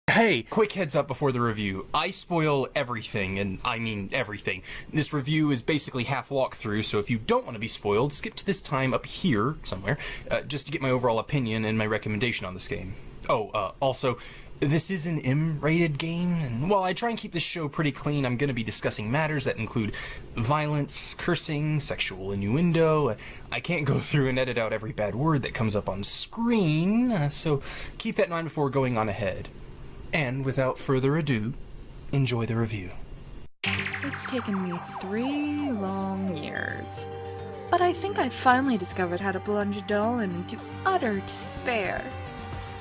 Hey, quick heads up before the review. I spoil everything, and I mean everything. This review is basically half walkthrough, so if you don't want to be spoiled, skip to this time up here, somewhere, just to get my overall opinion and my recommendation on this game. Also, this is an M-rated game, and while I try and keep this show pretty clean, I'm going to be discussing matters that include violence, cursing, sexual innuendo. I can't go through and edit out every bad word that comes up on screen, so keep that in mind before going on ahead. And without further ado, enjoy the review. It's taken me 3 long years, but I think I finally discovered how to plunge Dallen into utter despair.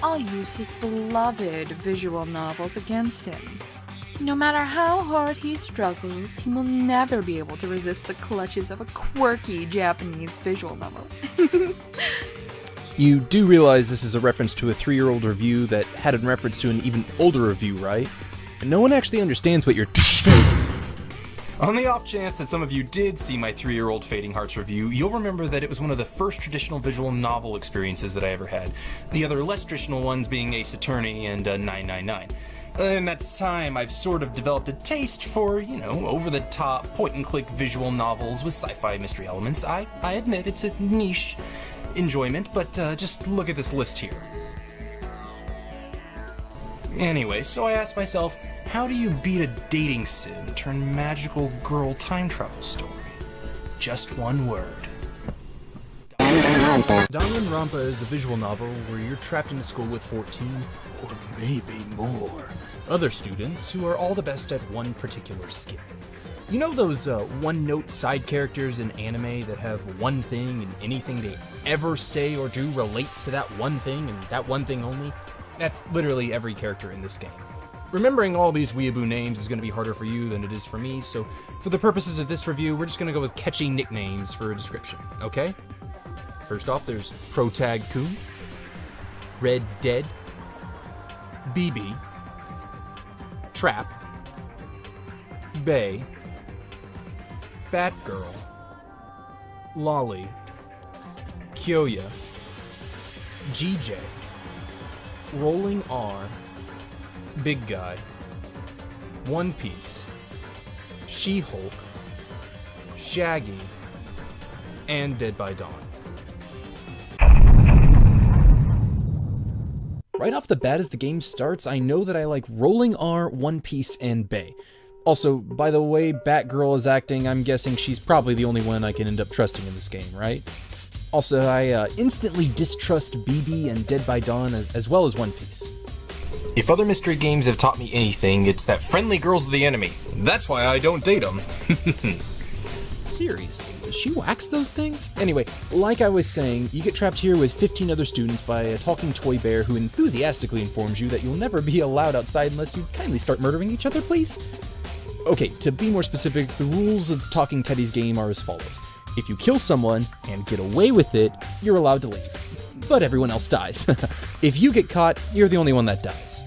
I'll use his beloved visual novels against him. No matter how hard he struggles, he will never be able to resist the clutches of a quirky Japanese visual novel. You do realize this is a reference to a 3-year-old review that had a reference to an even older review, right? And no one actually understands what you're On the off chance that some of you did see my 3-year-old Fading Hearts review, you'll remember that it was one of the first traditional visual novel experiences that I ever had. The other less traditional ones being Ace Attorney and 999. In that time, I've sort of developed a taste for, over-the-top, point-and-click visual novels with sci-fi mystery elements. I admit it's a niche enjoyment, but just look at this list here. Anyway, so I asked myself, how do you beat a dating sim turn magical girl time travel story? Just one word. DanganRonpa is a visual novel where you're trapped in a school with 14, or maybe more, other students who are all the best at one particular skill. You know those one-note side characters in anime that have one thing and anything they ever say or do relates to that one thing and that one thing only? That's literally every character in this game. Remembering all these weeaboo names is going to be harder for you than it is for me, so for the purposes of this review, we're just going to go with catchy nicknames for a description, okay? First off, there's Protag-kun, Red Dead, BB, Trap, Bay, Batgirl, Lolly, Kyoya, GJ, Rolling R, Big Guy, One Piece, She-Hulk, Shaggy, and Dead by Dawn. Right off the bat as the game starts, I know that I like Rolling R, One Piece, and Bay. Also, by the way Batgirl is acting, I'm guessing she's probably the only one I can end up trusting in this game, right? Also, I instantly distrust BB and Dead by Dawn as well as One Piece. If other mystery games have taught me anything, it's that friendly girls are the enemy. That's why I don't date them. Seriously, does she wax those things? Anyway, like I was saying, you get trapped here with 15 other students by a talking toy bear who enthusiastically informs you that you'll never be allowed outside unless you kindly start murdering each other, please? Okay, to be more specific, the rules of Talking Teddy's game are as follows. If you kill someone and get away with it, you're allowed to leave. But everyone else dies. If you get caught, you're the only one that dies.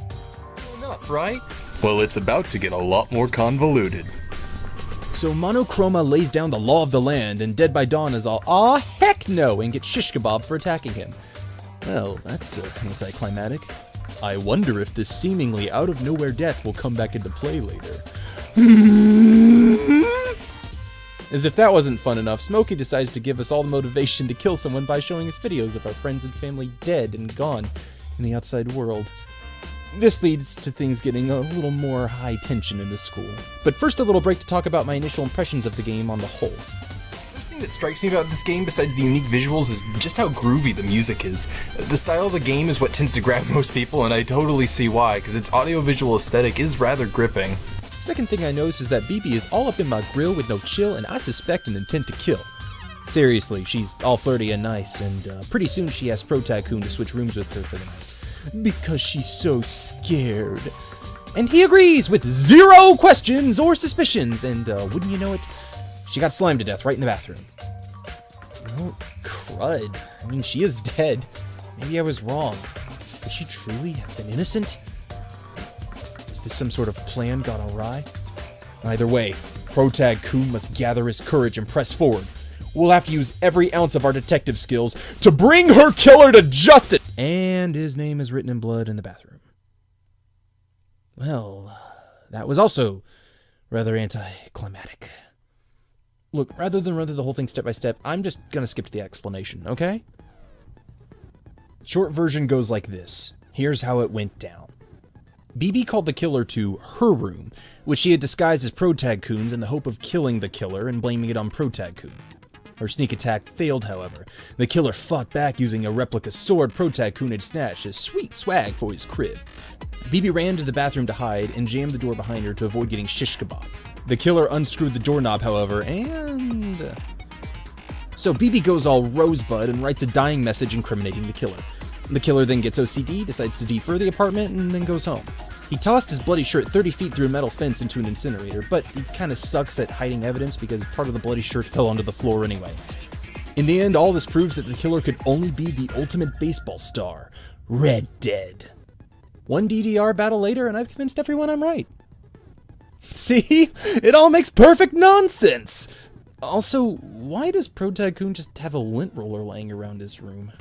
Enough, right? Well, it's about to get a lot more convoluted. So Monochroma lays down the law of the land, and Dead by Dawn is all, aw, heck no, and gets shish kebab for attacking him. Well, that's anticlimactic. I wonder if this seemingly out-of-nowhere death will come back into play later. As if that wasn't fun enough, Smokey decides to give us all the motivation to kill someone by showing us videos of our friends and family dead and gone in the outside world. This leads to things getting a little more high tension in the school. But first, a little break to talk about my initial impressions of the game on the whole. The first thing that strikes me about this game, besides the unique visuals, is just how groovy the music is. The style of the game is what tends to grab most people, and I totally see why, because its audio-visual aesthetic is rather gripping. Second thing I notice is that BB is all up in my grill with no chill, and I suspect an intent to kill. Seriously, she's all flirty and nice, and pretty soon she asks Protag-kun to switch rooms with her for the night. Because she's so scared. And he agrees with 0 questions or suspicions, and wouldn't you know it, she got slimed to death right in the bathroom. Well, crud. I mean, she is dead. Maybe I was wrong. Could she truly have been innocent? Is this some sort of plan gone awry? Either way, Protag-kun must gather his courage and press forward. We'll have to use every ounce of our detective skills to bring her killer to justice! And his name is written in blood in the bathroom. Well, that was also rather anticlimactic. Look, rather than run through the whole thing step by step, I'm just gonna skip to the explanation, okay? Short version goes like this. Here's how it went down. BB called the killer to her room, which she had disguised as Protag Coon's in the hope of killing the killer and blaming it on Protag Coon. Her sneak attack failed, however. The killer fought back using a replica sword Protag Coon had snatched as sweet swag for his crib. BB ran to the bathroom to hide and jammed the door behind her to avoid getting shish kebab. The killer unscrewed the doorknob, however, and... So BB goes all rosebud and writes a dying message incriminating the killer. The killer then gets OCD, decides to defer the apartment, and then goes home. He tossed his bloody shirt 30 feet through a metal fence into an incinerator, but he kinda sucks at hiding evidence because part of the bloody shirt fell onto the floor anyway. In the end, all this proves that the killer could only be the ultimate baseball star, Red Dead. One DDR battle later, and I've convinced everyone I'm right. See? It all makes perfect nonsense! Also, why does Protag Coon just have a lint roller laying around his room?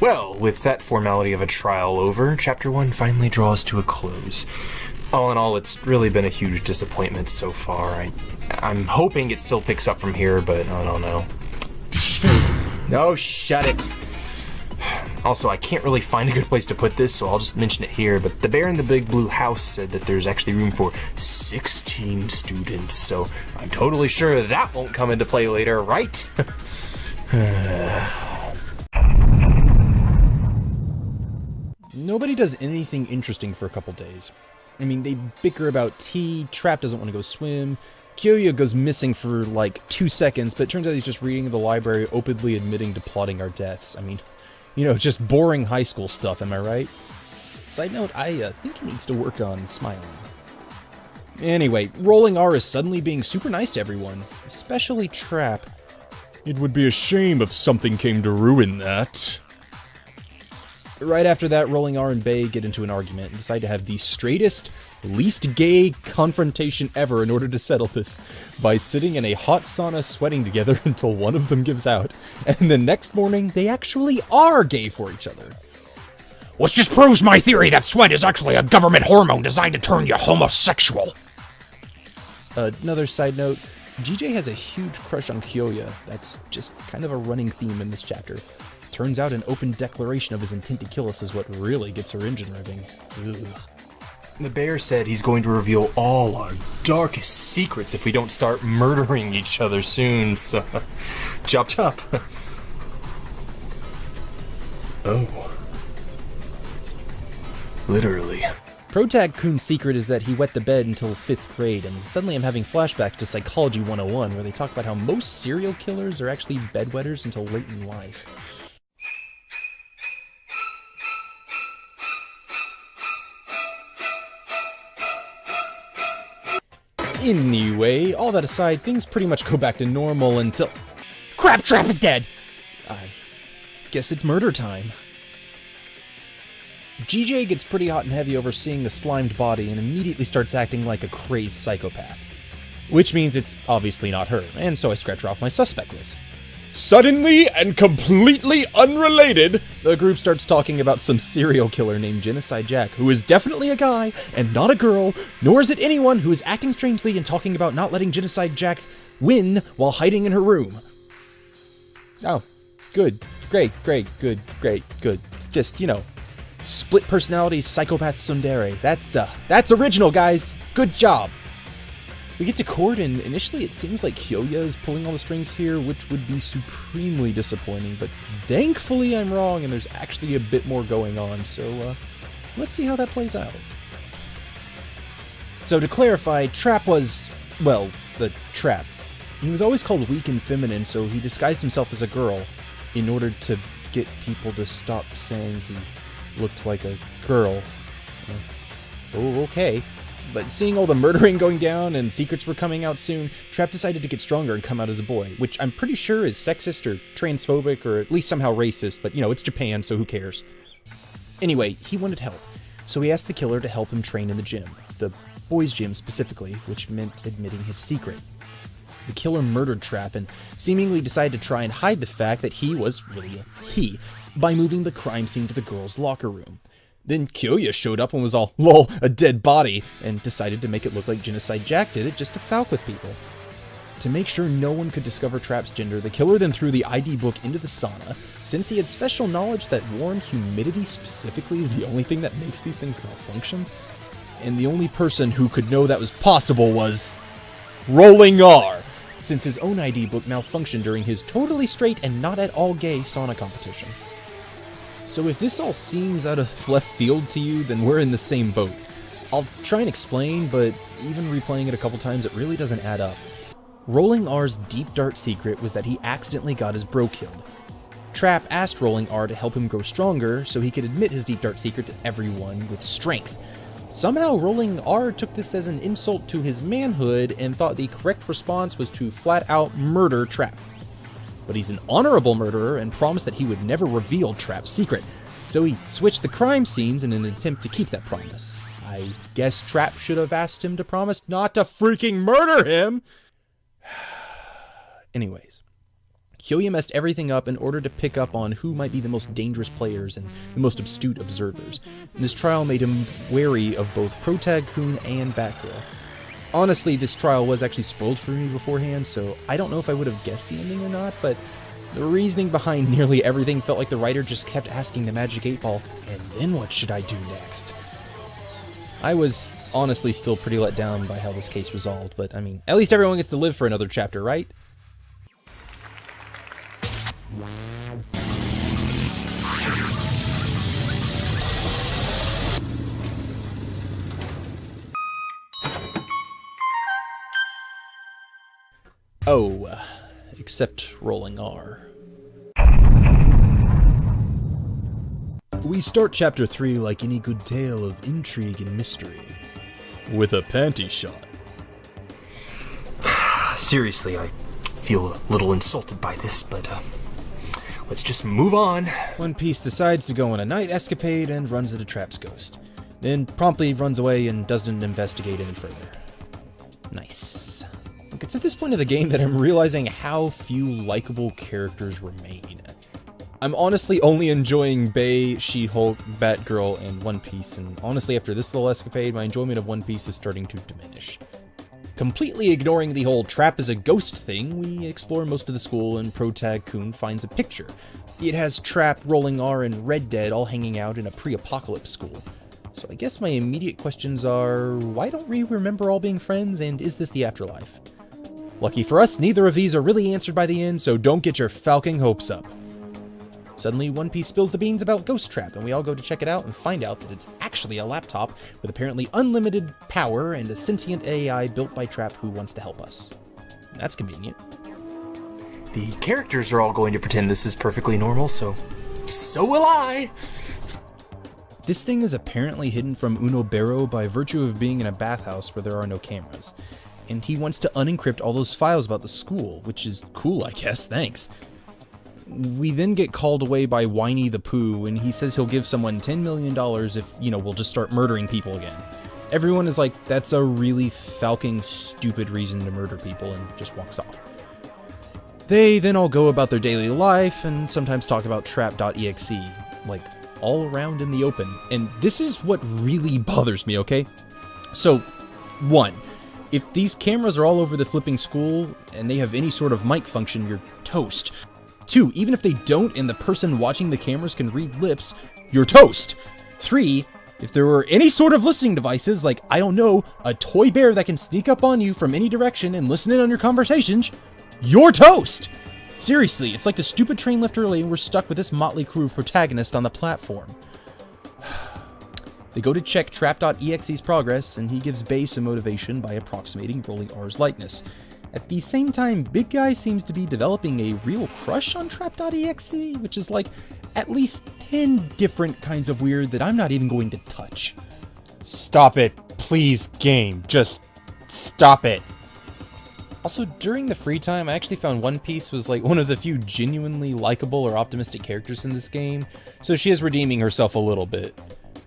Well, with that formality of a trial over, Chapter 1 finally draws to a close. All in all, it's really been a huge disappointment so far. I'm hoping it still picks up from here, but I don't know. No, shut it. Also, I can't really find a good place to put this, so I'll just mention it here, but the bear in the big blue house said that there's actually room for 16 students, so I'm totally sure that won't come into play later, right? Nobody does anything interesting for a couple days. I mean, they bicker about tea, Trap doesn't want to go swim, Kyoya goes missing for like 2 seconds, but it turns out he's just reading the library, openly admitting to plotting our deaths. I mean, you know, just boring high school stuff, am I right? Side note, I think he needs to work on smiling. Anyway, Rolling R is suddenly being super nice to everyone, especially Trap. It would be a shame if something came to ruin that. Right after that, Rolling R and Bae get into an argument and decide to have the straightest, least gay confrontation ever in order to settle this, by sitting in a hot sauna sweating together until one of them gives out, and the next morning they actually are gay for each other. Which just proves my theory that sweat is actually a government hormone designed to turn you homosexual. Another side note, GJ has a huge crush on Kyoya. That's just kind of a running theme in this chapter. Turns out an open declaration of his intent to kill us is what really gets her engine revving. Ugh. The bear said he's going to reveal all our darkest secrets if we don't start murdering each other soon, so... chop chop. Oh. Literally. Protag Coon's secret is that he wet the bed until 5th grade, and suddenly I'm having flashbacks to Psychology 101, where they talk about how most serial killers are actually bedwetters until late in life. Anyway, all that aside, things pretty much go back to normal until... Crap, Trap is dead! I guess it's murder time. GJ gets pretty hot and heavy over seeing the slimed body and immediately starts acting like a crazed psychopath. Which means it's obviously not her, and so I scratch her off my suspect list. Suddenly and completely unrelated, the group starts talking about some serial killer named Genocide Jack, who is definitely a guy and not a girl, nor is it anyone who is acting strangely and talking about not letting Genocide Jack win while hiding in her room. Oh, good, great, good. It's just, you know, split personality psychopath tsundere. That's original, guys. Good job. We get to court, and initially it seems like Kyoya is pulling all the strings here, which would be supremely disappointing, but thankfully I'm wrong, and there's actually a bit more going on, so let's see how that plays out. So to clarify, Trap was, well, the Trap. He was always called weak and feminine, so he disguised himself as a girl in order to get people to stop saying he looked like a girl. Oh, okay. But seeing all the murdering going down and secrets were coming out soon, Trap decided to get stronger and come out as a boy, which I'm pretty sure is sexist or transphobic or at least somehow racist, but you know, it's Japan, so who cares? Anyway, he wanted help. so he asked the killer to help him train in the gym, the boys' gym specifically, which meant admitting his secret. The killer murdered Trap and seemingly decided to try and hide the fact that he was really a he by moving the crime scene to the girls' locker room. Then Kyoya showed up and was all, lol, a dead body, and decided to make it look like Genocide Jack did it just to falk with people. To make sure no one could discover Trap's gender, the killer then threw the ID book into the sauna, since he had special knowledge that warm humidity specifically is the only thing that makes these things malfunction. And the only person who could know that was possible was Rolling R, since his own ID book malfunctioned during his totally straight and not at all gay sauna competition. So if this all seems out of left field to you, then we're in the same boat. I'll try and explain, but even replaying it a couple times, it really doesn't add up. Rolling R's deep dark secret was that he accidentally got his bro killed. Trap asked Rolling R to help him grow stronger so he could admit his deep dark secret to everyone with strength. Somehow Rolling R took this as an insult to his manhood and thought the correct response was to flat out murder Trap. But he's an honorable murderer and promised that he would never reveal Trap's secret, so he switched the crime scenes in an attempt to keep that promise. I guess Trap should have asked him to promise not to freaking murder him! Anyways, Kyoya messed everything up in order to pick up on who might be the most dangerous players and the most astute observers, and this trial made him wary of both Protag-kun and Batgirl. Honestly, this trial was actually spoiled for me beforehand, so I don't know if I would have guessed the ending or not, but the reasoning behind nearly everything felt like the writer just kept asking the Magic 8 Ball, and then what should I do next? I was honestly still pretty let down by how this case resolved, but I mean, at least everyone gets to live for another chapter, right? Oh, except Rolling R. We start Chapter 3 like any good tale of intrigue and mystery, with a panty shot. Seriously, I feel a little insulted by this, but let's just move on. One Piece decides to go on a night escapade and runs into Trap's ghost, then promptly runs away and doesn't investigate any further. Nice. Look, it's at this point of the game that I'm realizing how few likable characters remain. I'm honestly only enjoying Bay, She-Hulk, Batgirl, and One Piece, and honestly after this little escapade, my enjoyment of One Piece is starting to diminish. Completely ignoring the whole Trap is a ghost thing, we explore most of the school and Protag-kun finds a picture. It has Trap, Rolling R, and Red Dead all hanging out in a pre-apocalypse school. So I guess my immediate questions are, why don't we remember all being friends, and is this the afterlife? Lucky for us, neither of these are really answered by the end, so don't get your falcing hopes up. Suddenly, One Piece spills the beans about Ghost Trap, and we all go to check it out and find out that it's actually a laptop with apparently unlimited power and a sentient AI built by Trap who wants to help us. That's convenient. The characters are all going to pretend this is perfectly normal, so will I! This thing is apparently hidden from Unobero by virtue of being in a bathhouse where there are no cameras. And he wants to unencrypt all those files about the school, which is cool, I guess, thanks. We then get called away by Whiny the Pooh, and he says he'll give someone $10 million if, we'll just start murdering people again. Everyone is like, that's a really falcing, stupid reason to murder people, and just walks off. They then all go about their daily life, and sometimes talk about trap.exe, like, all around in the open. And this is what really bothers me, okay? So, 1. If these cameras are all over the flipping school, and they have any sort of mic function, you're toast. 2, even if they don't and the person watching the cameras can read lips, you're toast. 3, if there were any sort of listening devices, like, I don't know, a toy bear that can sneak up on you from any direction and listen in on your conversations, you're toast! Seriously, it's like the stupid train left early and we're stuck with this motley crew of protagonists on the platform. They go to check Trap.exe's progress, and he gives Bay some motivation by approximating Rolling R's likeness. At the same time, Big Guy seems to be developing a real crush on Trap.exe, which is like at least 10 different kinds of weird that I'm not even going to touch. Stop it, please, game. Just stop it. Also, during the free time, I actually found One Piece was like one of the few genuinely likable or optimistic characters in this game, so she is redeeming herself a little bit.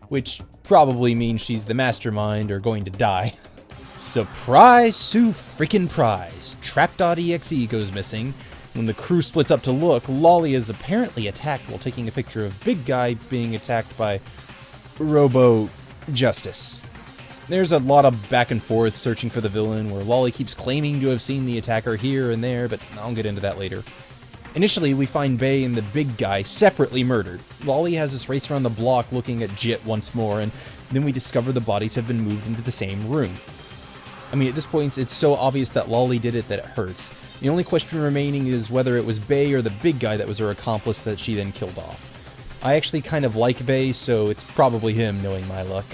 which probably means she's the mastermind or going to die. Surprise, Sue freaking prize. Trap.exe goes missing. When the crew splits up to look, Lolly is apparently attacked while taking a picture of Big Guy being attacked by Robo Justice. There's a lot of back and forth searching for the villain, where Lolly keeps claiming to have seen the attacker here and there, but I'll get into that later. Initially, we find Bay and the Big Guy separately murdered. Lolly has us race around the block looking at Jit once more, and then we discover the bodies have been moved into the same room. I mean, at this point, it's so obvious that Lolly did it that it hurts. The only question remaining is whether it was Bay or the Big Guy that was her accomplice that she then killed off. I actually kind of like Bay, so it's probably him, knowing my luck.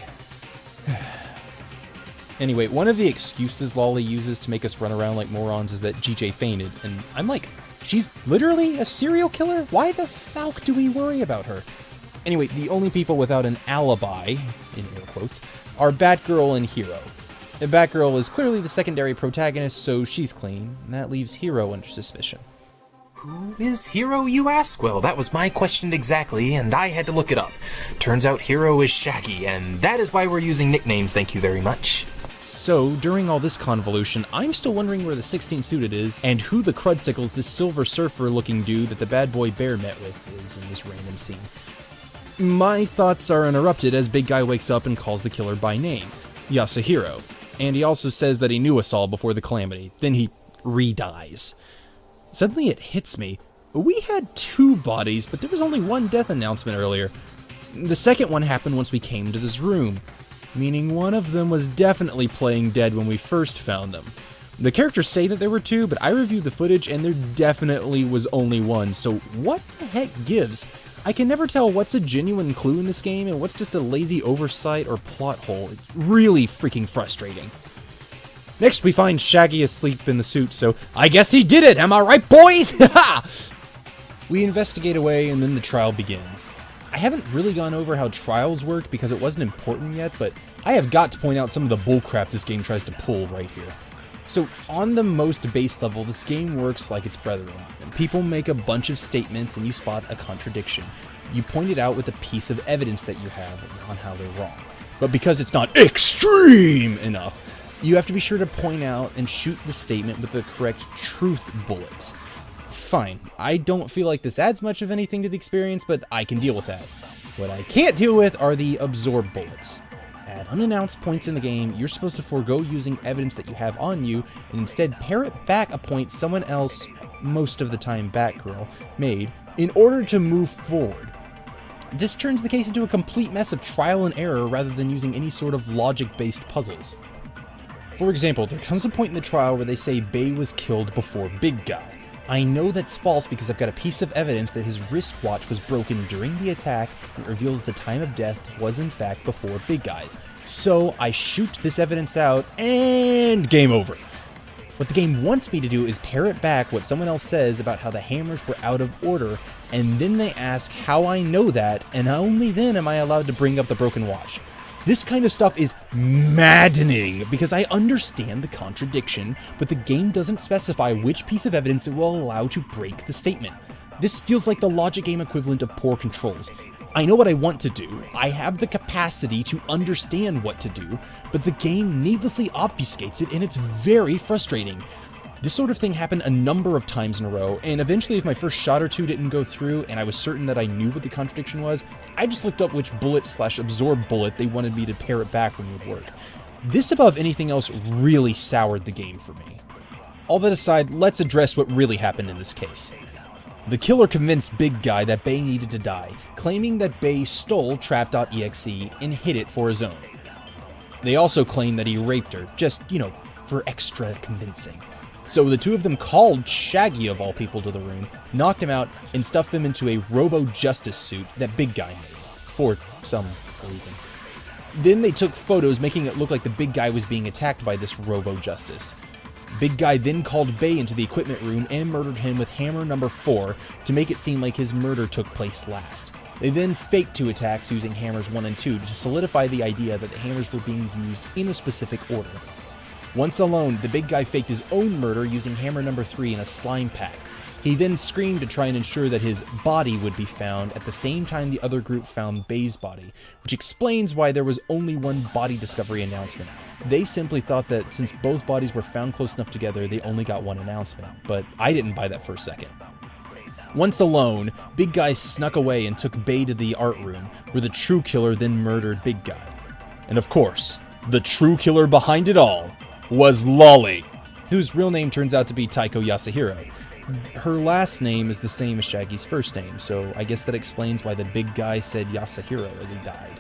Anyway, one of the excuses Lolly uses to make us run around like morons is that GJ fainted, and I'm like, she's literally a serial killer? Why the fuck do we worry about her? Anyway, the only people without an alibi, in air quotes, are Batgirl and Hero. Batgirl is clearly the secondary protagonist, so she's clean, and that leaves Hero under suspicion. Who is Hero, you ask? Well, that was my question exactly, and I had to look it up. Turns out Hero is Shaggy, and that is why we're using nicknames, thank you very much. So, during all this convolution, I'm still wondering where the 16th suited is, and who the crudsickles this Silver Surfer-looking dude that the bad boy Bear met with is in this random scene. My thoughts are interrupted as Big Guy wakes up and calls the killer by name, Yasuhiro. And he also says that he knew us all before the calamity. Then he re-dies. Suddenly it hits me. We had 2 bodies, but there was only 1 death announcement earlier. The second one happened once we came to this room, meaning one of them was definitely playing dead when we first found them. The characters say that there were 2, but I reviewed the footage and there definitely was only 1, so what the heck gives? I can never tell what's a genuine clue in this game and what's just a lazy oversight or plot hole. It's really freaking frustrating. Next, we find Shaggy asleep in the suit, so I guess he did it, am I right, boys? We investigate away, and then the trial begins. I haven't really gone over how trials work because it wasn't important yet, but I have got to point out some of the bullcrap this game tries to pull right here. So, on the most base level, this game works like its brethren. People make a bunch of statements and you spot a contradiction. You point it out with a piece of evidence that you have on how they're wrong. But because it's not extreme enough, you have to be sure to point out and shoot the statement with the correct truth bullet. Fine, I don't feel like this adds much of anything to the experience, but I can deal with that. What I can't deal with are the absorb bullets. At unannounced points in the game, you're supposed to forego using evidence that you have on you and instead parrot back a point someone else, most of the time Batgirl, made in order to move forward. This turns the case into a complete mess of trial and error rather than using any sort of logic-based puzzles. For example, there comes a point in the trial where they say Bay was killed before Big Guy. I know that's false because I've got a piece of evidence that his wristwatch was broken during the attack and reveals the time of death was in fact before Big Guy's. So I shoot this evidence out and game over. What the game wants me to do is parrot back what someone else says about how the hammers were out of order, and then they ask how I know that, and only then am I allowed to bring up the broken watch. This kind of stuff is maddening because I understand the contradiction, but the game doesn't specify which piece of evidence it will allow to break the statement. This feels like the logic game equivalent of poor controls. I know what I want to do, I have the capacity to understand what to do, but the game needlessly obfuscates it and it's very frustrating. This sort of thing happened a number of times in a row, and eventually if my first shot or 2 didn't go through and I was certain that I knew what the contradiction was, I just looked up which bullet/absorb bullet they wanted me to parrot back when it would work. This above anything else really soured the game for me. All that aside, let's address what really happened in this case. The killer convinced Big Guy that Bay needed to die, claiming that Bay stole Trap.exe and hid it for his own. They also claim that he raped her, just, for extra convincing. So the 2 of them called Shaggy, of all people, to the room, knocked him out, and stuffed him into a Robo-Justice suit that Big Guy made, for some reason. Then they took photos making it look like the Big Guy was being attacked by this Robo-Justice. Big Guy then called Bay into the equipment room and murdered him with hammer number 4 to make it seem like his murder took place last. They then faked 2 attacks using hammers 1 and 2 to solidify the idea that the hammers were being used in a specific order. Once alone, the Big Guy faked his own murder using hammer number 3 in a slime pack. He then screamed to try and ensure that his body would be found at the same time the other group found Bay's body, which explains why there was only one body discovery announcement. They simply thought that since both bodies were found close enough together, they only got one announcement, but I didn't buy that for a second. Once alone, Big Guy snuck away and took Bay to the art room, where the true killer then murdered Big Guy. And of course, the true killer behind it all was Lolly, whose real name turns out to be Taiko Yasuhiro. Her last name is the same as Shaggy's first name, so I guess that explains why the Big Guy said Yasuhiro as he died.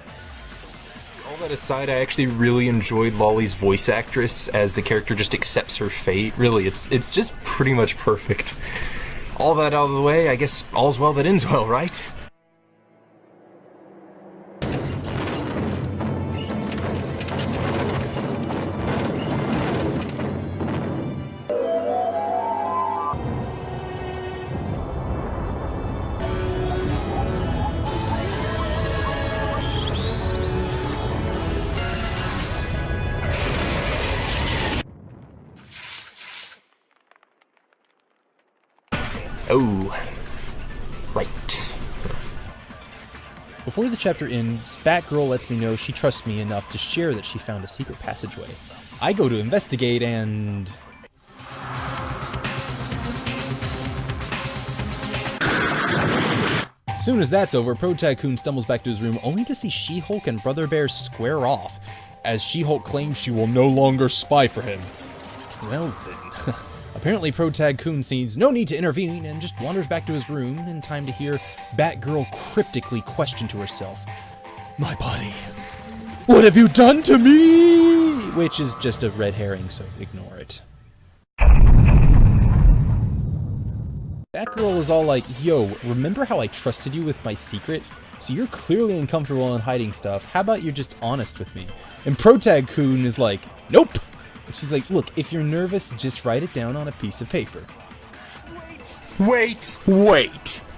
All that aside, I actually really enjoyed Lolly's voice actress as the character just accepts her fate. Really, it's just pretty much perfect. All that out of the way, I guess all's well that ends well, right? Oh, right. Before the chapter ends, Batgirl lets me know she trusts me enough to share that she found a secret passageway. I go to investigate and... As soon as that's over, Pro Tycoon stumbles back to his room only to see She-Hulk and Brother Bear square off, as She-Hulk claims she will no longer spy for him. Well then... Apparently, Pro Tycoon sees no need to intervene and just wanders back to his room in time to hear Batgirl cryptically question to herself, "My body, what have you done to me?" Which is just a red herring, so ignore it. Batgirl is all like, "Yo, remember how I trusted you with my secret? So you're clearly uncomfortable in hiding stuff. How about you're just honest with me?" And Pro Tycoon is like, "Nope." She's like, "Look, if you're nervous, just write it down on a piece of paper." Wait!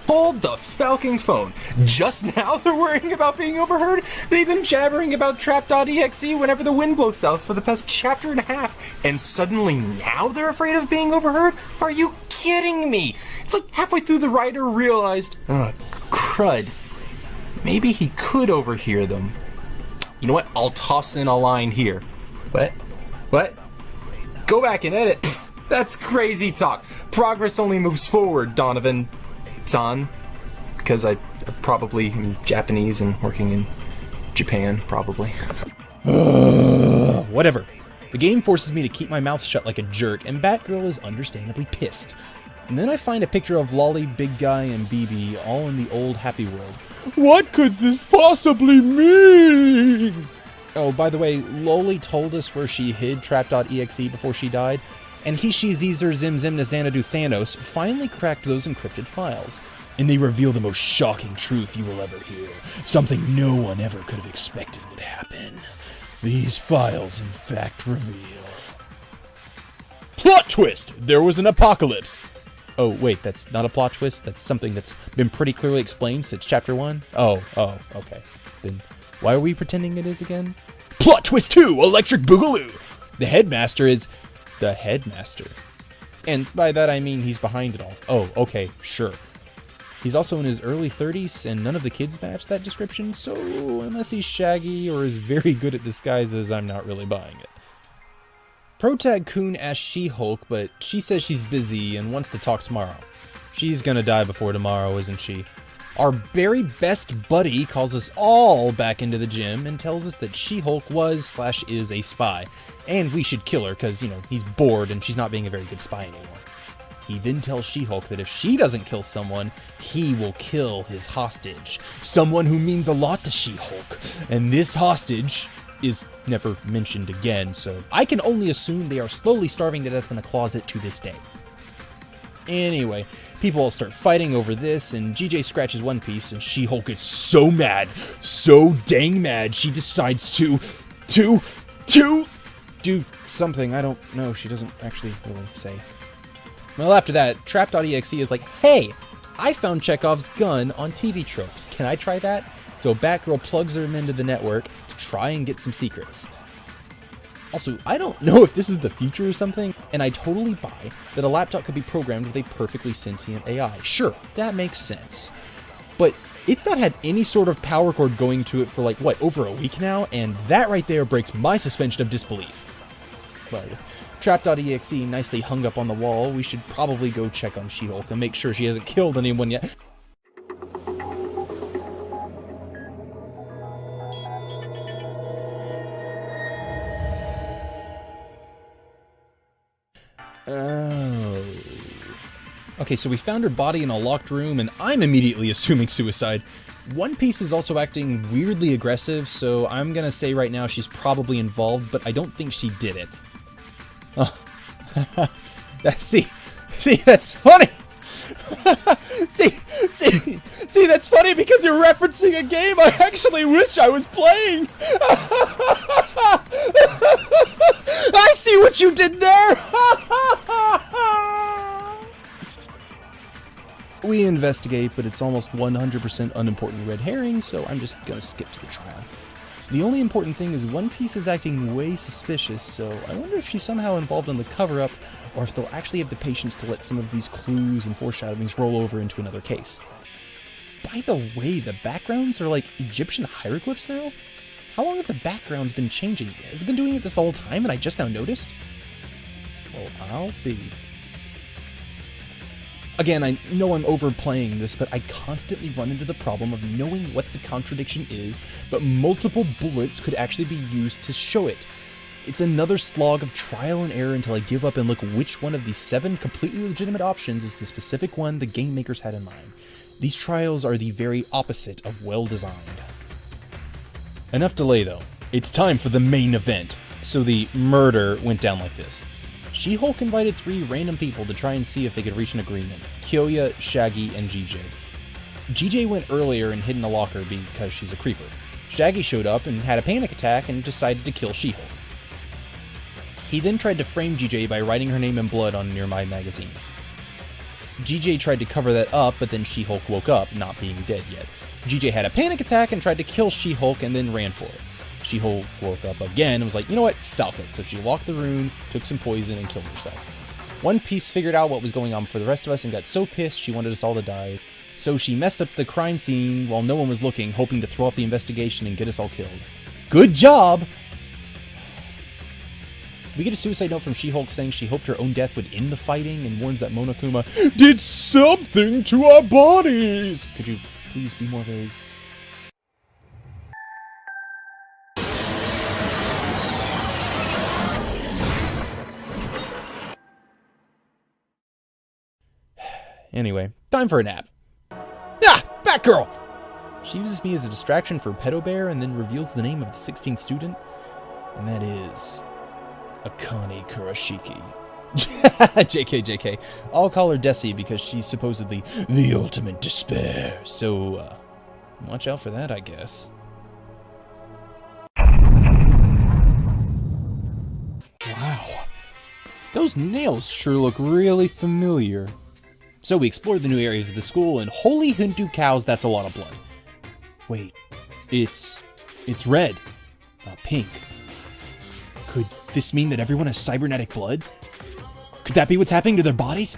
Hold the falcon phone. Just now they're worrying about being overheard? They've been jabbering about trap.exe whenever the wind blows south for the past chapter and a half, and suddenly now they're afraid of being overheard? Are you kidding me? It's like halfway through the writer realized, crud, maybe he could overhear them. You know what? I'll toss in a line here. What? Go back and edit. That's crazy talk. Progress only moves forward, Donovan-san. Because I probably am Japanese and working in Japan, probably. Whatever. The game forces me to keep my mouth shut like a jerk, and Batgirl is understandably pissed. And then I find a picture of Lolly, Big Guy, and BB all in the old happy world. What could this possibly mean? Oh, by the way, Lolly told us where she hid trap.exe before she died, and he, she, Zeezer, Zim, Zimna, Xanadu, Thanos finally cracked those encrypted files. And they reveal the most shocking truth you will ever hear. Something no one ever could have expected would happen. These files, in fact, reveal... Plot twist! There was an apocalypse! Oh, wait, that's not a plot twist? That's something that's been pretty clearly explained since chapter 1? Oh, okay. Then why are we pretending it is again? Plot twist 2! Electric Boogaloo! The headmaster is... the headmaster. And by that I mean he's behind it all. Oh, okay, sure. He's also in his early 30s, and none of the kids match that description, so unless he's Shaggy or is very good at disguises, I'm not really buying it. Protag-kun asks She-Hulk, but she says she's busy and wants to talk tomorrow. She's gonna die before tomorrow, isn't she? Our very best buddy calls us all back into the gym and tells us that She-Hulk was/is a spy, and we should kill her because, he's bored and she's not being a very good spy anymore. He then tells She-Hulk that if she doesn't kill someone, he will kill his hostage. Someone who means a lot to She-Hulk. And this hostage is never mentioned again, so I can only assume they are slowly starving to death in a closet to this day. Anyway, people all start fighting over this, and GJ scratches one piece, and She-Hulk gets so mad, so dang mad, she decides to do something. I don't know, she doesn't actually really say. Well, after that, Trap.exe is like, hey, I found Chekhov's gun on TV tropes. Can I try that? So Batgirl plugs them into the network to try and get some secrets. Also, I don't know if this is the future or something, And I totally buy that a laptop could be programmed with a perfectly sentient AI. Sure, that makes sense. But it's not had any sort of power cord going to it for like, what, over a week now? And that right there breaks my suspension of disbelief. But Trap.exe nicely hung up on the wall. We should probably go check on She-Hulk and make sure she hasn't killed anyone yet. Oh. Okay, so we found her body in a locked room, and I'm immediately assuming suicide. One Piece is also acting weirdly aggressive, so I'm gonna say right now she's probably involved, but I don't think she did it. Oh. see, that's funny. see, that's funny because you're referencing a game I actually wish I was playing. I see what you did there. We investigate, but it's almost 100% unimportant red herring, so I'm just gonna skip to the trial. The only important thing is One Piece is acting way suspicious, so I wonder if she's somehow involved in the cover-up, or if they'll actually have the patience to let some of these clues and foreshadowings roll over into another case. By the way, the backgrounds are like Egyptian hieroglyphs now? How long have the backgrounds been changing? Has it been doing it this whole time and I just now noticed? Well, I'll be... Again, I know I'm overplaying this, but I constantly run into the problem of knowing what the contradiction is, but multiple bullets could actually be used to show it. It's another slog of trial and error until I give up and look which one of these 7 completely legitimate options is the specific one the game makers had in mind. These trials are the very opposite of well-designed. Enough delay though. It's time for the main event. So the murder went down like this. She-Hulk invited 3 random people to try and see if they could reach an agreement. Kyoya, Shaggy, and GJ. GJ went earlier and hid in a locker because she's a creeper. Shaggy showed up and had a panic attack and decided to kill She-Hulk. He then tried to frame GJ by writing her name in blood on a nearby magazine. GJ tried to cover that up, but then She-Hulk woke up, not being dead yet. GJ had a panic attack and tried to kill She-Hulk and then ran for it. She-Hulk woke up again and was like, you know what, Falcon. So she walked the room, took some poison, and killed herself. One Piece figured out what was going on for the rest of us and got so pissed she wanted us all to die. So she messed up the crime scene while no one was looking, hoping to throw off the investigation and get us all killed. Good job! We get a suicide note from She-Hulk saying she hoped her own death would end the fighting and warns that Monokuma did something to our bodies! Could you please be more vague? Anyway, time for a nap. Ah! Batgirl! She uses me as a distraction for Pedo Bear and then reveals the name of the 16th student, and that is... Akane Kurashiki. JK. I'll call her Desi because she's supposedly the ultimate despair, so, watch out for that, I guess. Wow. Those nails sure look really familiar. So we explored the new areas of the school, and holy Hindu cows, that's a lot of blood. Wait, it's red, not pink. Could this mean that everyone has cybernetic blood? Could that be what's happening to their bodies?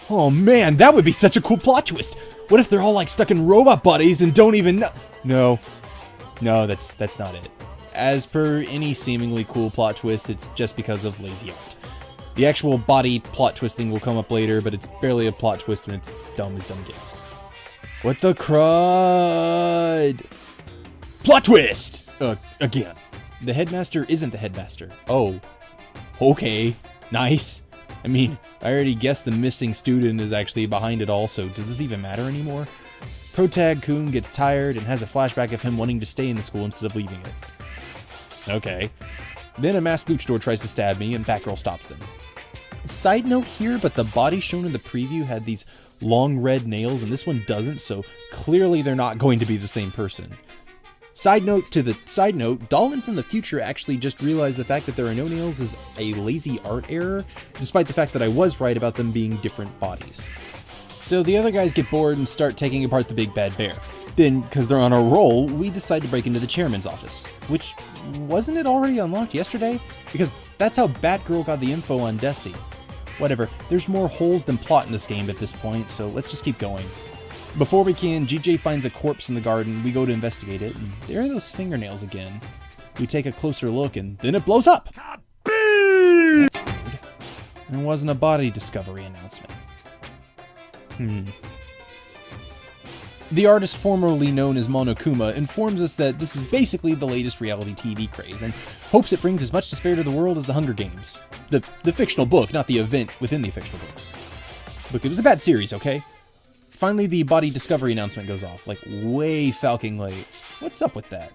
Oh man, that would be such a cool plot twist. What if they're all like stuck in robot bodies and don't even know? No, that's not it. As per any seemingly cool plot twist, it's just because of lazy art. The actual body plot twisting will come up later, but it's barely a plot twist and it's dumb as dumb gets. What the crud? Plot twist! Again. The headmaster isn't the headmaster. Oh. Okay. Nice. I mean, I already guessed the missing student is actually behind it all, so does this even matter anymore? Protag-kun gets tired and has a flashback of him wanting to stay in the school instead of leaving it. Okay. Then a masked luchador tries to stab me, and Batgirl stops them. Side note here, but the body shown in the preview had these long red nails, and this one doesn't, so clearly they're not going to be the same person. Side note to the side note, Dallen from the future actually just realized the fact that there are no nails is a lazy art error, despite the fact that I was right about them being different bodies. So the other guys get bored and start taking apart the big bad bear. Then, because they're on a roll, we decide to break into the chairman's office. Which, wasn't it already unlocked yesterday? Because that's how Batgirl got the info on Desi. Whatever, there's more holes than plot in this game at this point, so let's just keep going. Before we can, GJ finds a corpse in the garden, we go to investigate it, and there are those fingernails again. We take a closer look, and then it blows up! That's weird. There wasn't a body discovery announcement. The artist formerly known as Monokuma informs us that this is basically the latest reality TV craze, and hopes it brings as much despair to the world as The Hunger Games. The fictional book, not the event within the fictional books. Look, it was a bad series, okay? Finally, the body discovery announcement goes off, like way falcon late. What's up with that?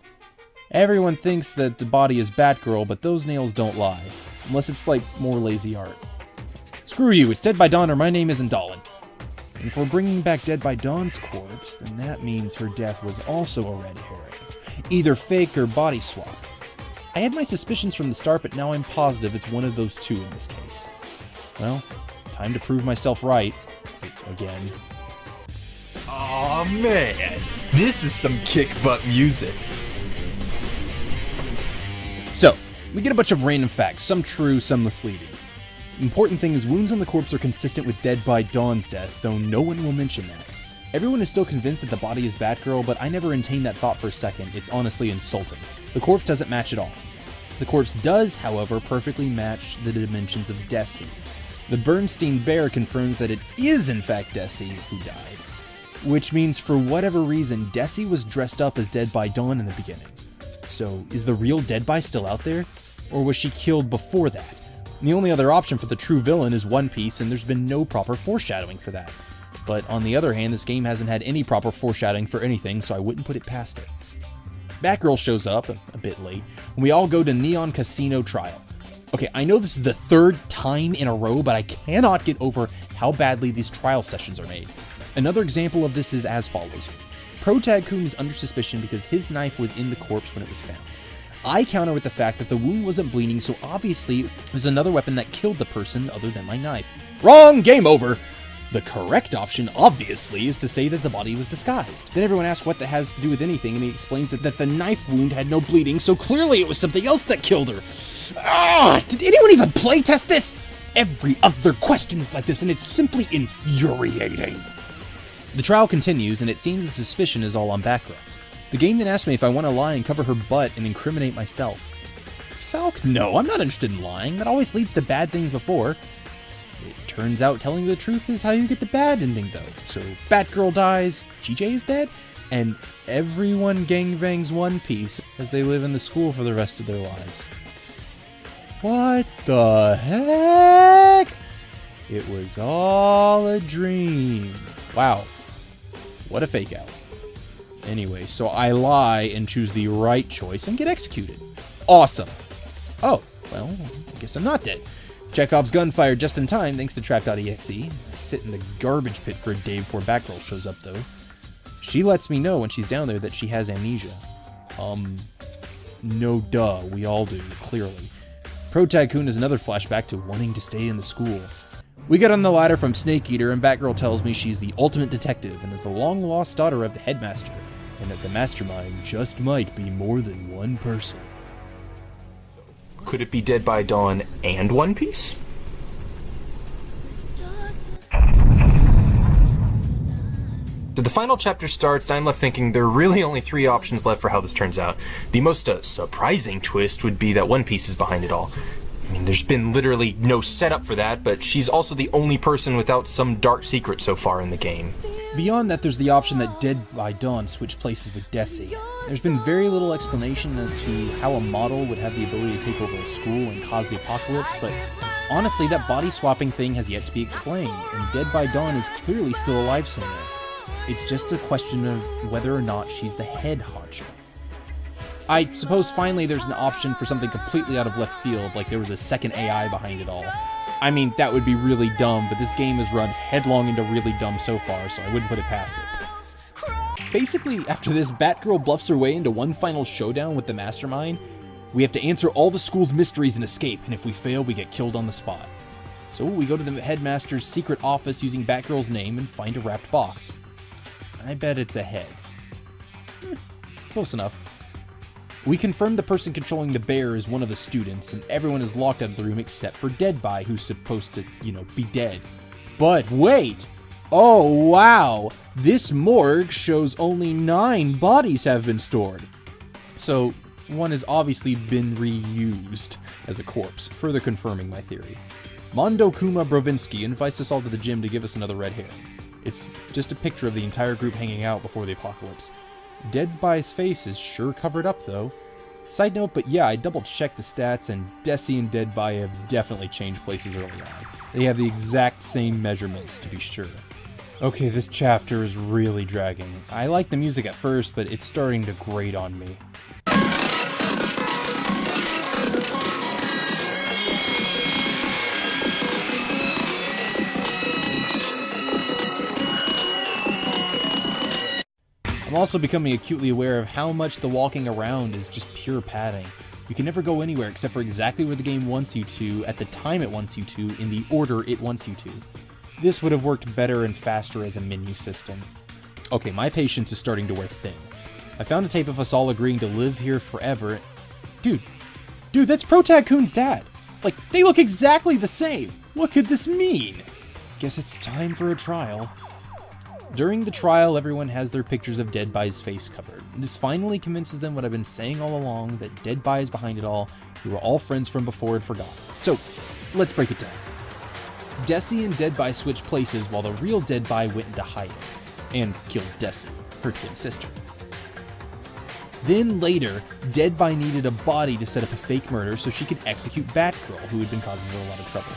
Everyone thinks that the body is Batgirl, but those nails don't lie. Unless it's like more lazy art. Screw you, it's Dead by Dawn or my name isn't Dallen. And if we're bringing back Dead by Dawn's corpse, then that means her death was also a red herring. Either fake or body swap. I had my suspicions from the start, but now I'm positive it's one of those two in this case. Well, time to prove myself right. Again. Aw, man. This is some kick-butt music. So, we get a bunch of random facts, some true, some misleading. Important thing is wounds on the corpse are consistent with Dead by Dawn's death, though no one will mention that. Everyone is still convinced that the body is Batgirl, but I never entertained that thought for a second. It's honestly insulting. The corpse doesn't match at all. The corpse does, however, perfectly match the dimensions of Desi. The Bernstein Bear confirms that it is in fact Desi who died. Which means for whatever reason, Desi was dressed up as Dead by Dawn in the beginning. So, is the real Dead by still out there? Or was she killed before that? The only other option for the true villain is One Piece, and there's been no proper foreshadowing for that. But on the other hand, this game hasn't had any proper foreshadowing for anything, so I wouldn't put it past it. Batgirl shows up, a bit late, and we all go to Neon Casino Trial. Okay, I know this is the third time in a row, but I cannot get over how badly these trial sessions are made. Another example of this is as follows. Protag-kun is under suspicion because his knife was in the corpse when it was found. I counter with the fact that the wound wasn't bleeding, so obviously it was another weapon that killed the person other than my knife. Wrong! Game over! The correct option, obviously, is to say that the body was disguised. Then everyone asks what that has to do with anything, and he explains that the knife wound had no bleeding, so clearly it was something else that killed her. Did anyone even playtest this? Every other question is like this, and it's simply infuriating. The trial continues, and it seems the suspicion is all on Batgirl. The game then asks me if I want to lie and cover her butt and incriminate myself. Falk, no, I'm not interested in lying. That always leads to bad things before. It turns out telling the truth is how you get the bad ending, though. So Batgirl dies, GJ is dead, and everyone gangbangs One Piece as they live in the school for the rest of their lives. What the heck? It was all a dream. Wow. What a fake out. Anyway, so I lie and choose the right choice and get executed. Awesome. Oh, well, I guess I'm not dead. Chekhov's gun fired just in time thanks to Trap.exe. I sit in the garbage pit for a day before Batgirl shows up, though. She lets me know when she's down there that she has amnesia. No duh, we all do, clearly. Protag-kun is another flashback to wanting to stay in the school. We get on the ladder from Snake Eater, and Batgirl tells me she's the ultimate detective and is the long-lost daughter of the headmaster, and that the mastermind just might be more than one person. Could it be Dead by Dawn and One Piece? The final chapter starts, and I'm left thinking there are really only three options left for how this turns out. The most surprising twist would be that One Piece is behind it all. I mean, there's been literally no setup for that, but she's also the only person without some dark secret so far in the game. Beyond that, there's the option that Dead by Dawn switch places with Desi. There's been very little explanation as to how a model would have the ability to take over a school and cause the apocalypse, but honestly, that body swapping thing has yet to be explained, and Dead by Dawn is clearly still alive somewhere. It's just a question of whether or not she's the head honcho. I suppose finally there's an option for something completely out of left field, like there was a second AI behind it all. I mean, that would be really dumb, but this game has run headlong into really dumb so far, so I wouldn't put it past it. Basically, after this, Batgirl bluffs her way into one final showdown with the Mastermind. We have to answer all the school's mysteries and escape, and if we fail, we get killed on the spot. So we go to the headmaster's secret office using Batgirl's name and find a wrapped box. I bet it's a head. Close enough. We confirmed the person controlling the bear is one of the students, and everyone is locked out of the room except for Deadby, who's supposed to, be dead. But wait! Oh wow! This morgue shows only 9 bodies have been stored. So, one has obviously been reused as a corpse, further confirming my theory. Mondo Kuma Brovinsky invites us all to the gym to give us another red hair. It's just a picture of the entire group hanging out before the apocalypse. Deadby's face is sure covered up though. Side note, but yeah, I double checked the stats and Desi and Deadby have definitely changed places early on. They have the exact same measurements, to be sure. Okay, this chapter is really dragging. I liked the music at first, but it's starting to grate on me. I'm also becoming acutely aware of how much the walking around is just pure padding. You can never go anywhere except for exactly where the game wants you to, at the time it wants you to, in the order it wants you to. This would have worked better and faster as a menu system. Okay, my patience is starting to wear thin. I found a tape of us all agreeing to live here forever. Dude, that's Protag Kun's dad. Like, they look exactly the same. What could this mean? Guess it's time for a trial. During the trial, everyone has their pictures of Deadby's face covered. This finally convinces them what I've been saying all along, that Deadby is behind it all. We were all friends from before and forgot. So, let's break it down. Desi and Deadby switched places while the real Deadby went into hiding, and killed Desi, her twin sister. Then later, Deadby needed a body to set up a fake murder so she could execute Batgirl, who had been causing her a lot of trouble.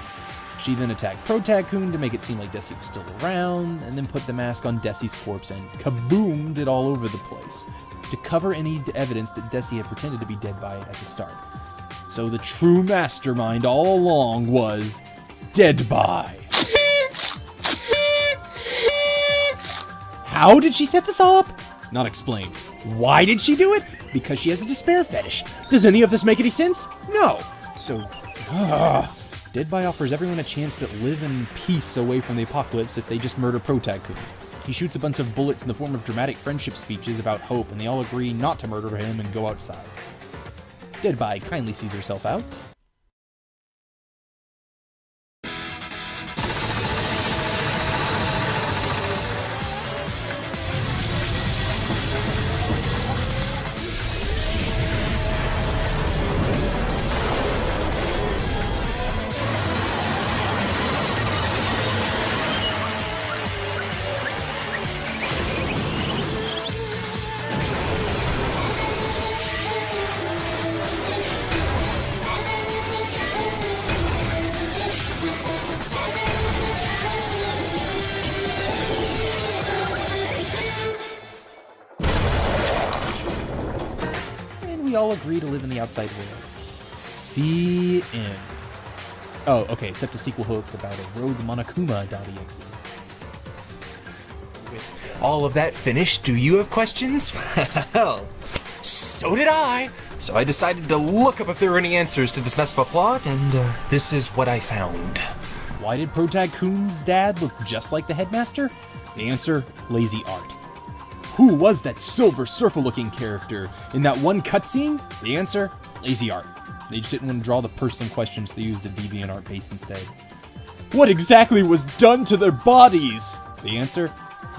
She then attacked Protag Kun to make it seem like Desi was still around, and then put the mask on Desi's corpse and kaboomed it all over the place, to cover any evidence that Desi had pretended to be Deadby at the start. So the true mastermind all along was Deadby. How did she set this all up? Not explained. Why did she do it? Because she has a despair fetish. Does any of this make any sense? No. So, Deadby offers everyone a chance to live in peace away from the apocalypse if they just murder Protag Kun. He shoots a bunch of bullets in the form of dramatic friendship speeches about hope, and they all agree not to murder him and go outside. Deadby kindly sees herself out. We all agree to live in the outside world. The end. Oh, okay, except a sequel hook about a rogue Monokuma.exe. With all of that finished, do you have questions? Well, so did I. So I decided to look up if there were any answers to this mess of a plot, and this is what I found. Why did Protag Kun's dad look just like the headmaster? The answer, lazy art. Who was that Silver Surfer-looking character in that one cutscene? The answer, lazy art. They just didn't want to draw the person in question, so they used a DeviantArt base instead. What exactly was done to their bodies? The answer,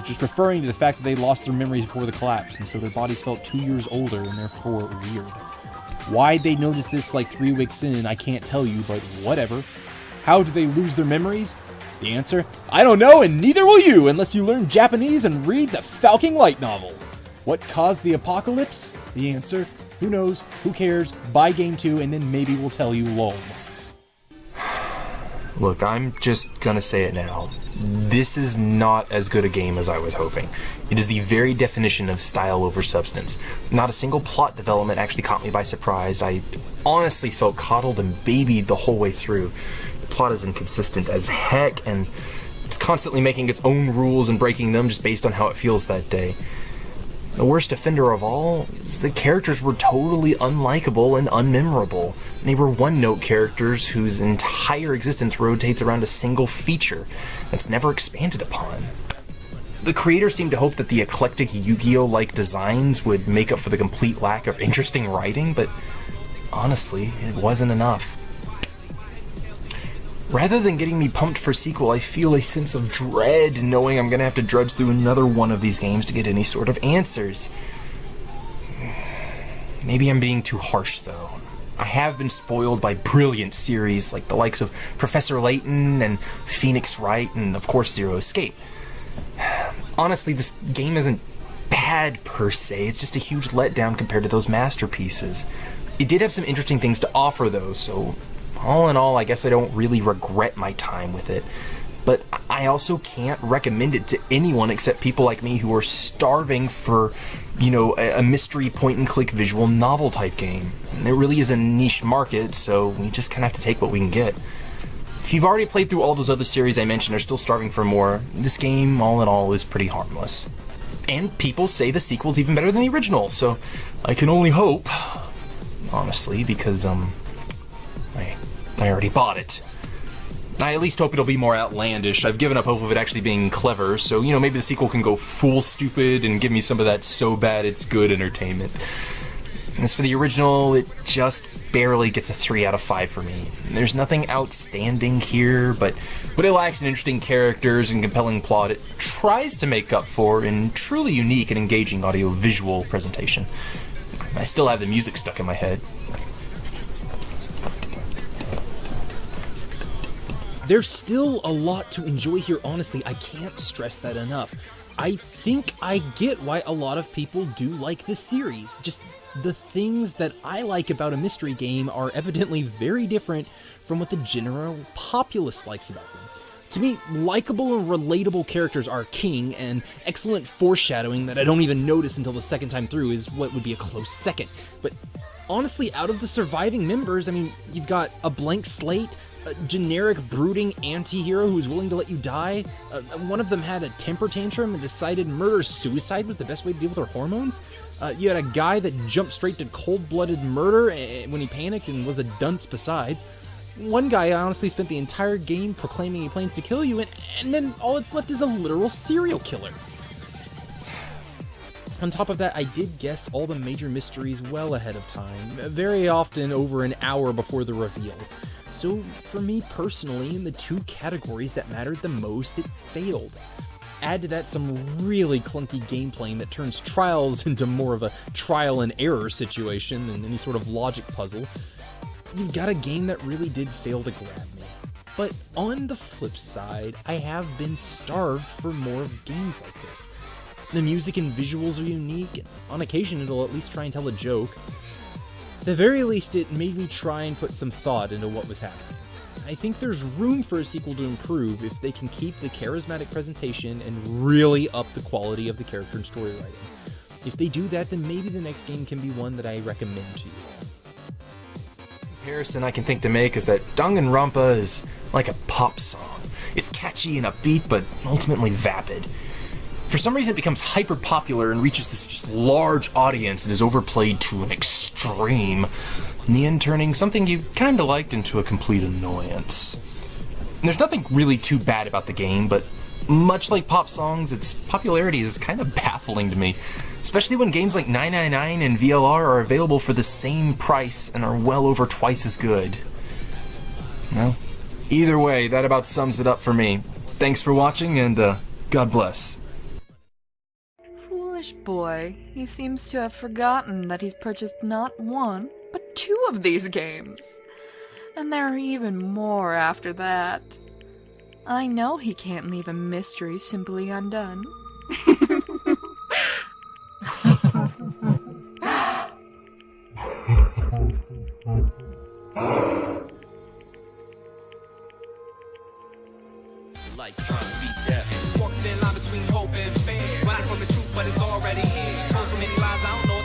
just referring to the fact that they lost their memories before the collapse, and so their bodies felt 2 years older and therefore weird. Why'd they notice this like 3 weeks in, I can't tell you, but whatever. How did they lose their memories? The answer, I don't know, and neither will you unless you learn Japanese and read the Falcon Light novel. What caused the apocalypse? The answer, who knows, who cares, buy game 2 and then maybe we'll tell you lol. Look, I'm just gonna say it now. This is not as good a game as I was hoping. It is the very definition of style over substance. Not a single plot development actually caught me by surprise. I honestly felt coddled and babied the whole way through. The plot is inconsistent as heck, and it's constantly making its own rules and breaking them just based on how it feels that day. The worst offender of all is the characters were totally unlikable and unmemorable. They were one-note characters whose entire existence rotates around a single feature that's never expanded upon. The creators seemed to hope that the eclectic Yu-Gi-Oh-like designs would make up for the complete lack of interesting writing, but honestly, it wasn't enough. Rather than getting me pumped for sequel, I feel a sense of dread knowing I'm gonna have to drudge through another one of these games to get any sort of answers. Maybe I'm being too harsh, though. I have been spoiled by brilliant series like the likes of Professor Layton and Phoenix Wright and, of course, Zero Escape. Honestly, this game isn't bad per se, it's just a huge letdown compared to those masterpieces. It did have some interesting things to offer, though, so all in all, I guess I don't really regret my time with it. But I also can't recommend it to anyone except people like me who are starving for, you know, a mystery point-and-click visual novel type game. And there really is a niche market, so we just kind of have to take what we can get. If you've already played through all those other series I mentioned and are still starving for more, this game, all in all, is pretty harmless. And people say the sequel's even better than the original, so I can only hope, honestly, because, I already bought it. I at least hope it'll be more outlandish. I've given up hope of it actually being clever, so, you know, maybe the sequel can go full stupid and give me some of that so bad it's good entertainment. As for the original, it just barely gets a 3 out of 5 for me. There's nothing outstanding here, but what it lacks in interesting characters and compelling plot, it tries to make up for in truly unique and engaging audio-visual presentation. I still have the music stuck in my head. There's still a lot to enjoy here, honestly. I can't stress that enough. I think I get why a lot of people do like this series. Just the things that I like about a mystery game are evidently very different from what the general populace likes about them. To me, likable and relatable characters are king, and excellent foreshadowing that I don't even notice until the second time through is what would be a close second. But honestly, out of the surviving members, I mean, you've got a blank slate, a generic brooding anti-hero who's willing to let you die. One of them had a temper tantrum and decided murder-suicide was the best way to deal with her hormones. You had a guy that jumped straight to cold-blooded murder when he panicked and was a dunce besides. One guy honestly spent the entire game proclaiming he plans to kill you, and then all that's left is a literal serial killer. On top of that, I did guess all the major mysteries well ahead of time, very often over an hour before the reveal. So, for me personally, in the two categories that mattered the most, it failed. Add to that some really clunky gameplay that turns trials into more of a trial and error situation than any sort of logic puzzle. You've got a game that really did fail to grab me. But on the flip side, I have been starved for more of games like this. The music and visuals are unique, and on occasion it'll at least try and tell a joke. At the very least, it made me try and put some thought into what was happening. I think there's room for a sequel to improve if they can keep the charismatic presentation and really up the quality of the character and story writing. If they do that, then maybe the next game can be one that I recommend to you all. Comparison I can think to make is that DanganRonpa is like a pop song. It's catchy and upbeat, but ultimately vapid. For some reason, it becomes hyper popular and reaches this just large audience and is overplayed to an extreme, in the end turning something you kinda liked into a complete annoyance. There's nothing really too bad about the game, but much like pop songs, its popularity is kind of baffling to me, especially when games like 999 and VLR are available for the same price and are well over twice as good. Well, either way, that about sums it up for me. Thanks for watching, and God bless. Foolish boy, he seems to have forgotten that he's purchased not one, but 2 of these games. And there are even more after that. I know he can't leave a mystery simply undone. Life trying to beat death. Walking in line between hope and despair. Running from the truth, but it's already here. Told so many lies, I don't know